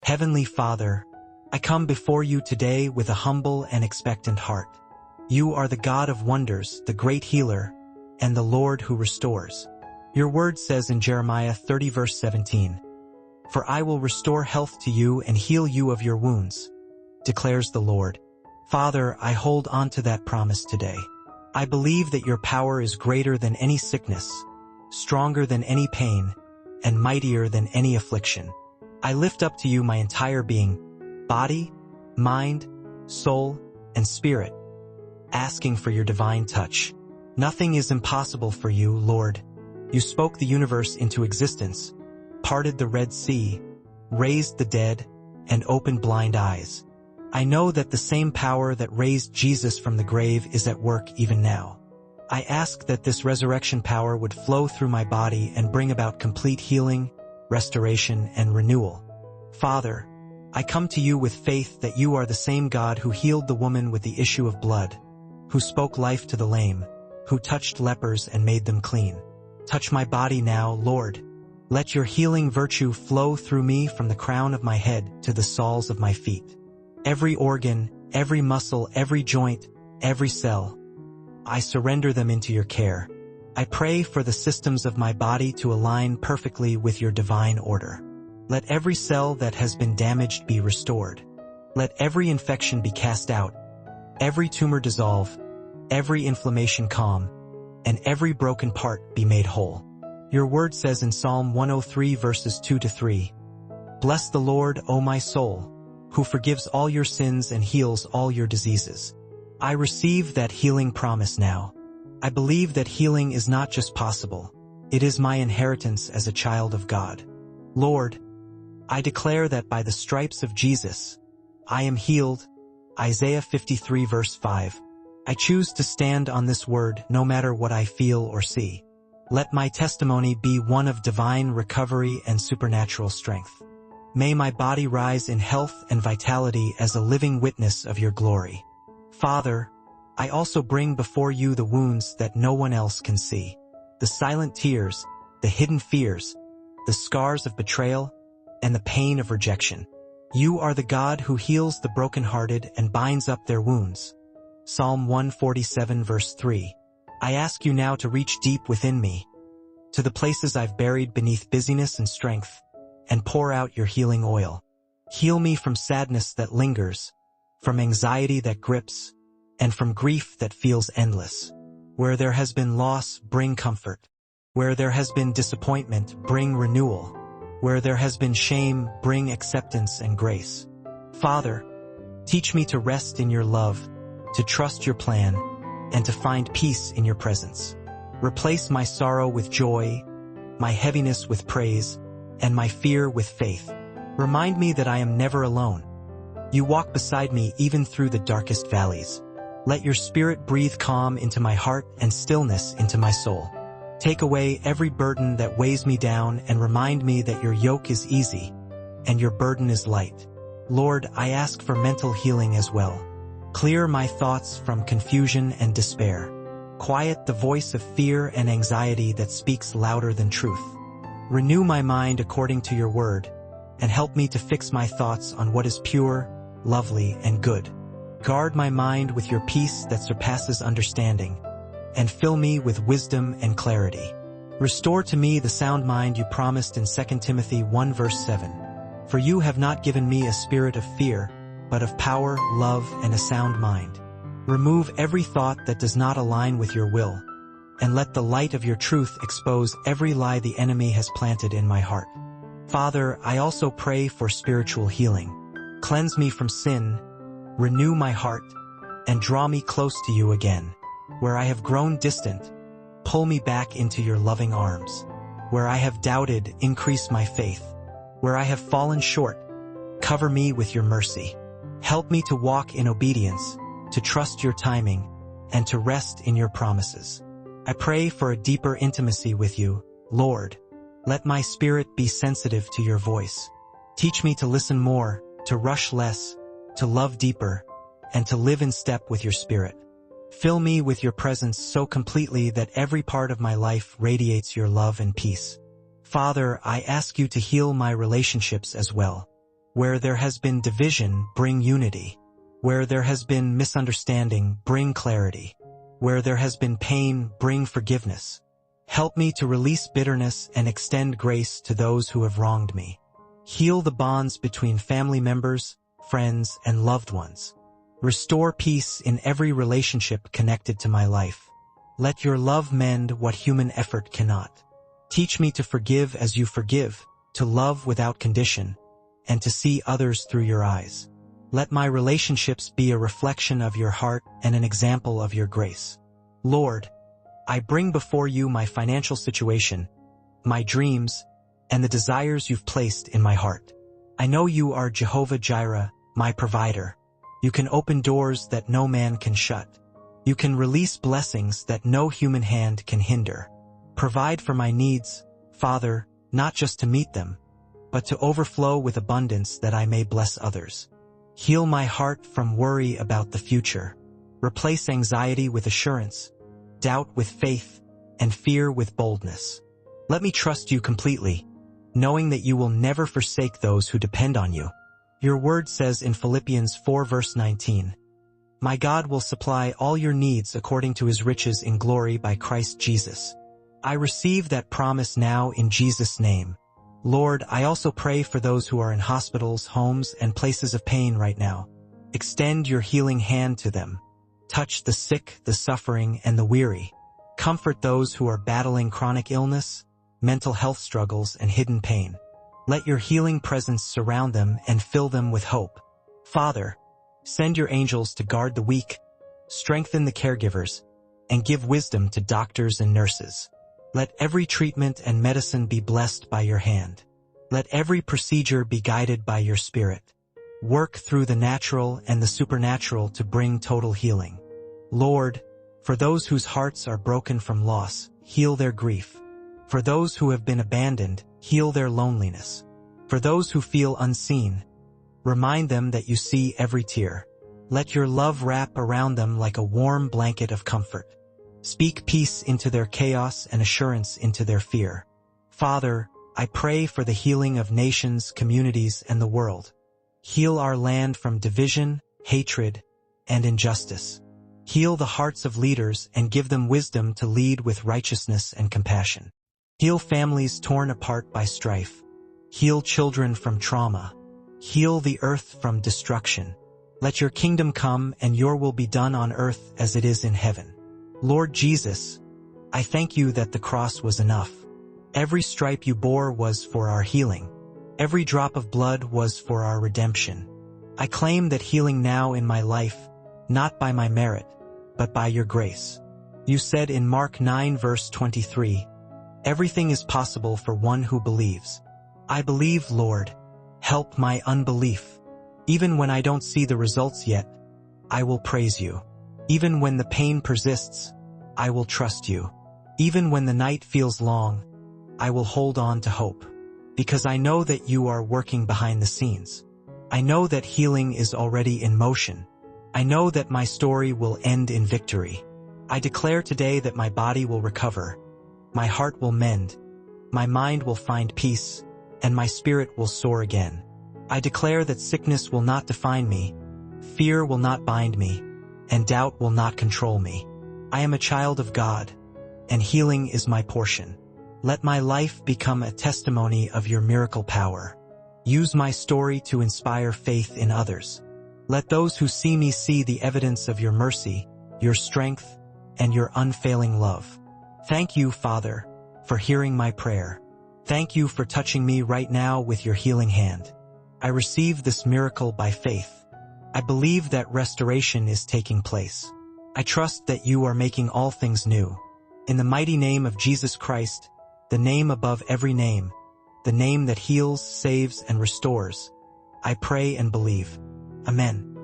Heavenly Father, I come before you today with a humble and expectant heart. You are the God of wonders, the great healer, and the Lord who restores. Your word says in Jeremiah 30 verse 17, "For I will restore health to you and heal you of your wounds," declares the Lord. Father, I hold on to that promise today. I believe that your power is greater than any sickness, stronger than any pain, and mightier than any affliction. I lift up to you my entire being, body, mind, soul, and spirit, asking for your divine touch. Nothing is impossible for you, Lord. You spoke the universe into existence, parted the Red Sea, raised the dead, and opened blind eyes. I know that the same power that raised Jesus from the grave is at work even now. I ask that this resurrection power would flow through my body and bring about complete healing, restoration, and renewal. Father, I come to you with faith that you are the same God who healed the woman with the issue of blood, who spoke life to the lame, who touched lepers and made them clean. Touch my body now, Lord. Let your healing virtue flow through me from the crown of my head to the soles of my feet. Every organ, every muscle, every joint, every cell, I surrender them into your care. I pray for the systems of my body to align perfectly with your divine order. Let every cell that has been damaged be restored. Let every infection be cast out, every tumor dissolve, every inflammation calm, and every broken part be made whole. Your word says in Psalm 103 verses 2-3, "Bless the Lord, O my soul, who forgives all your sins and heals all your diseases." I receive that healing promise now. I believe that healing is not just possible, it is my inheritance as a child of God. Lord, I declare that by the stripes of Jesus, I am healed. Isaiah 53 verse 5. I choose to stand on this word no matter what I feel or see. Let my testimony be one of divine recovery and supernatural strength. May my body rise in health and vitality as a living witness of your glory. Father, I also bring before you the wounds that no one else can see, the silent tears, the hidden fears, the scars of betrayal, and the pain of rejection. You are the God who heals the brokenhearted and binds up their wounds. Psalm 147 verse 3. I ask you now to reach deep within me, to the places I've buried beneath busyness and strength, and pour out your healing oil. Heal me from sadness that lingers, from anxiety that grips, and from grief that feels endless. Where there has been loss, bring comfort. Where there has been disappointment, bring renewal. Where there has been shame, bring acceptance and grace. Father, teach me to rest in your love, to trust your plan, and to find peace in your presence. Replace my sorrow with joy, my heaviness with praise, and my fear with faith. Remind me that I am never alone. You walk beside me even through the darkest valleys. Let your spirit breathe calm into my heart and stillness into my soul. Take away every burden that weighs me down and remind me that your yoke is easy and your burden is light. Lord, I ask for mental healing as well. Clear my thoughts from confusion and despair. Quiet the voice of fear and anxiety that speaks louder than truth. Renew my mind according to your word, and help me to fix my thoughts on what is pure, lovely, and good. Guard my mind with your peace that surpasses understanding, and fill me with wisdom and clarity. Restore to me the sound mind you promised in 2 Timothy 1 verse 7. For you have not given me a spirit of fear, but of power, love, and a sound mind. Remove every thought that does not align with your will, and let the light of your truth expose every lie the enemy has planted in my heart. Father, I also pray for spiritual healing. Cleanse me from sin, renew my heart, and draw me close to you again. Where I have grown distant, pull me back into your loving arms. Where I have doubted, increase my faith. Where I have fallen short, cover me with your mercy. Help me to walk in obedience, to trust your timing, and to rest in your promises. I pray for a deeper intimacy with you, Lord. Let my spirit be sensitive to your voice. Teach me to listen more, to rush less, to love deeper, and to live in step with your spirit. Fill me with your presence so completely that every part of my life radiates your love and peace. Father, I ask you to heal my relationships as well. Where there has been division, bring unity. Where there has been misunderstanding, bring clarity. Where there has been pain, bring forgiveness. Help me to release bitterness and extend grace to those who have wronged me. Heal the bonds between family members, friends, and loved ones. Restore peace in every relationship connected to my life. Let your love mend what human effort cannot. Teach me to forgive as you forgive, to love without condition, and to see others through your eyes. Let my relationships be a reflection of your heart and an example of your grace. Lord, I bring before you my financial situation, my dreams, and the desires you've placed in my heart. I know you are Jehovah Jireh, my provider. You can open doors that no man can shut. You can release blessings that no human hand can hinder. Provide for my needs, Father, not just to meet them, but to overflow with abundance that I may bless others. Heal my heart from worry about the future. Replace anxiety with assurance, doubt with faith, and fear with boldness. Let me trust you completely, knowing that you will never forsake those who depend on you. Your word says in Philippians 4 verse 19, "My God will supply all your needs according to his riches in glory by Christ Jesus." I receive that promise now in Jesus' name. Lord, I also pray for those who are in hospitals, homes, and places of pain right now. Extend your healing hand to them. Touch the sick, the suffering, and the weary. Comfort those who are battling chronic illness, mental health struggles, and hidden pain. Let your healing presence surround them and fill them with hope. Father, send your angels to guard the weak, strengthen the caregivers, and give wisdom to doctors and nurses. Let every treatment and medicine be blessed by your hand. Let every procedure be guided by your Spirit. Work through the natural and the supernatural to bring total healing. Lord, for those whose hearts are broken from loss, heal their grief. For those who have been abandoned, heal their loneliness. For those who feel unseen, remind them that you see every tear. Let your love wrap around them like a warm blanket of comfort. Speak peace into their chaos and assurance into their fear. Father, I pray for the healing of nations, communities, and the world. Heal our land from division, hatred, and injustice. Heal the hearts of leaders and give them wisdom to lead with righteousness and compassion. Heal families torn apart by strife. Heal children from trauma. Heal the earth from destruction. Let your kingdom come and your will be done on earth as it is in heaven. Lord Jesus, I thank you that the cross was enough. Every stripe you bore was for our healing. Every drop of blood was for our redemption. I claim that healing now in my life, not by my merit, but by your grace. You said in Mark 9 verse 23, "Everything is possible for one who believes." I believe, Lord. Help my unbelief. Even when I don't see the results yet, I will praise you. Even when the pain persists, I will trust you. Even when the night feels long, I will hold on to hope. Because I know that you are working behind the scenes. I know that healing is already in motion. I know that my story will end in victory. I declare today that my body will recover, my heart will mend, my mind will find peace, and my spirit will soar again. I declare that sickness will not define me, fear will not bind me, and doubt will not control me. I am a child of God, and healing is my portion. Let my life become a testimony of your miracle power. Use my story to inspire faith in others. Let those who see me see the evidence of your mercy, your strength, and your unfailing love. Thank you, Father, for hearing my prayer. Thank you for touching me right now with your healing hand. I receive this miracle by faith. I believe that restoration is taking place. I trust that you are making all things new. In the mighty name of Jesus Christ, the name above every name, the name that heals, saves, and restores, I pray and believe. Amen.